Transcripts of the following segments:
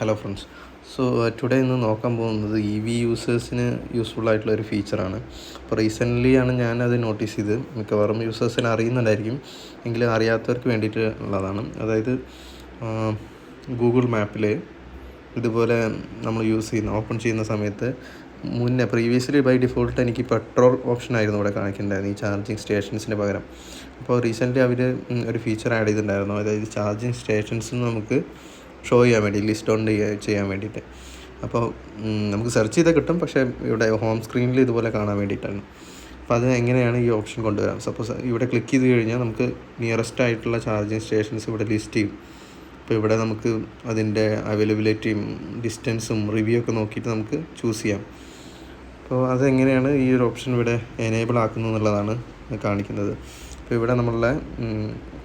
Hello friends. Today ഇന്ന് നോക്കാൻ പോകുന്നത് EV യൂസേഴ്സിന് യൂസ്ഫുൾ ആയിട്ടുള്ള ഒരു ഫീച്ചറാണ്. അപ്പോൾ റീസെൻ്റ്ലി ആണ് ഞാനത് നോട്ടീസ് ചെയ്ത്. മിക്കവാറും യൂസേഴ്സിന് അറിയുന്നുണ്ടായിരിക്കും, എങ്കിലും അറിയാത്തവർക്ക് വേണ്ടിയിട്ട് ഉള്ളതാണ്. അതായത് ഗൂഗിൾ മാപ്പിൽ ഇതുപോലെ നമ്മൾ ഓപ്പൺ ചെയ്യുന്ന സമയത്ത് പ്രീവിയസ്ലി ബൈ ഡിഫോൾട്ട് എനിക്ക് പെട്രോൾ ഓപ്ഷനായിരുന്നു ഇവിടെ കാണിക്കുന്നുണ്ടായിരുന്നു, ഈ ചാർജിങ് സ്റ്റേഷൻസിന് പകരം. അപ്പോൾ റീസെൻ്റ്ലി അവർ ഒരു ഫീച്ചർ ആഡ് ചെയ്തിട്ടുണ്ടായിരുന്നു. അതായത് ചാർജിങ് സ്റ്റേഷൻസ് നമുക്ക് ഷോ ചെയ്യാൻ വേണ്ടി, ലിസ്റ്റ് ഓൺ ചെയ്യാൻ വേണ്ടിയിട്ട്. അപ്പോൾ നമുക്ക് സെർച്ച് ചെയ്താൽ കിട്ടും, പക്ഷേ ഇവിടെ ഹോം സ്ക്രീനിൽ ഇതുപോലെ കാണാൻ വേണ്ടിയിട്ടാണ്. അപ്പോൾ അത് എങ്ങനെയാണ് ഈ ഓപ്ഷൻ കൊണ്ടുവരാം. സപ്പോസ് ഇവിടെ ക്ലിക്ക് ചെയ്ത് കഴിഞ്ഞാൽ നമുക്ക് നിയറസ്റ്റ് ആയിട്ടുള്ള ചാർജിങ് സ്റ്റേഷൻസ് ഇവിടെ ലിസ്റ്റ് ചെയ്യും. അപ്പോൾ ഇവിടെ നമുക്ക് അതിൻ്റെ അവൈലബിലിറ്റിയും ഡിസ്റ്റൻസും റിവ്യൂ ഒക്കെ നോക്കിയിട്ട് നമുക്ക് ചൂസ് ചെയ്യാം. അപ്പോൾ അതെങ്ങനെയാണ് ഈ ഒരു ഓപ്ഷൻ ഇവിടെ എനേബിൾ ആക്കുന്നത് എന്നുള്ളതാണ് കാണിക്കുന്നത്. അപ്പോൾ ഇവിടെ നമ്മളുടെ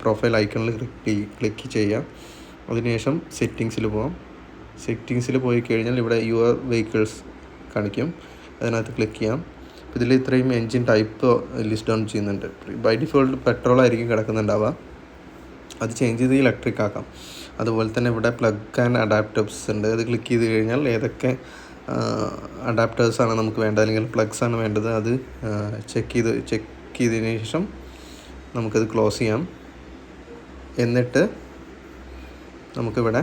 പ്രൊഫൈൽ ഐക്കണിൽ ക്ലിക്ക് ചെയ്യാം. അതിനുശേഷം സെറ്റിങ്സിൽ പോകാം. സെറ്റിങ്സിൽ പോയി കഴിഞ്ഞാൽ ഇവിടെ യുവർ വെഹിക്കിൾസ് കാണിക്കും, അതിനകത്ത് ക്ലിക്ക് ചെയ്യാം. ഇതിൽ ഇത്രയും എൻജിൻ ടൈപ്പ് ലിസ്റ്റ് ഡൗൺ ചെയ്യുന്നുണ്ട്. ബൈ ഡിഫോൾട്ട് പെട്രോൾ ആയിരിക്കും കിടക്കുന്നുണ്ടാവുക, അത് ചേഞ്ച് ചെയ്ത് ഇലക്ട്രിക് ആക്കാം. അതുപോലെ തന്നെ ഇവിടെ പ്ലഗ് ആൻഡ് അഡാപ്റ്റേഴ്സ് ഉണ്ട്. അത് ക്ലിക്ക് ചെയ്ത് കഴിഞ്ഞാൽ ഏതൊക്കെ അഡാപ്റ്റേഴ്സാണ് നമുക്ക് വേണ്ടത്, അല്ലെങ്കിൽ പ്ലഗ്സ് ആണ് വേണ്ടത്, അത് ചെക്ക് ചെയ്തതിന് ശേഷം നമുക്കത് ക്ലോസ് ചെയ്യാം. എന്നിട്ട് നമുക്കിവിടെ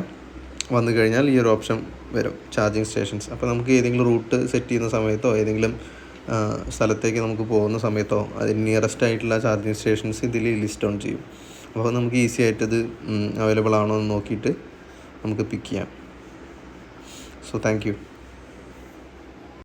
വന്നു കഴിഞ്ഞാൽ ഈ ഒരു ഓപ്ഷൻ വരും, ചാർജിങ് സ്റ്റേഷൻസ്. അപ്പോൾ നമുക്ക് ഏതെങ്കിലും റൂട്ട് സെറ്റ് ചെയ്യുന്ന സമയത്തോ ഏതെങ്കിലും സ്ഥലത്തേക്ക് നമുക്ക് പോകുന്ന സമയത്തോ അതിന് നിയറസ്റ്റ് ആയിട്ടുള്ള ചാർജിങ് സ്റ്റേഷൻസ് ഇതിൽ ലിസ്റ്റ് ഓൺ ചെയ്യും. അപ്പോൾ നമുക്ക് ഈസി ആയിട്ടത് അവൈലബിൾ ആണോ എന്ന് നോക്കിയിട്ട് നമുക്ക് പിക്ക് ചെയ്യാം. Thank you.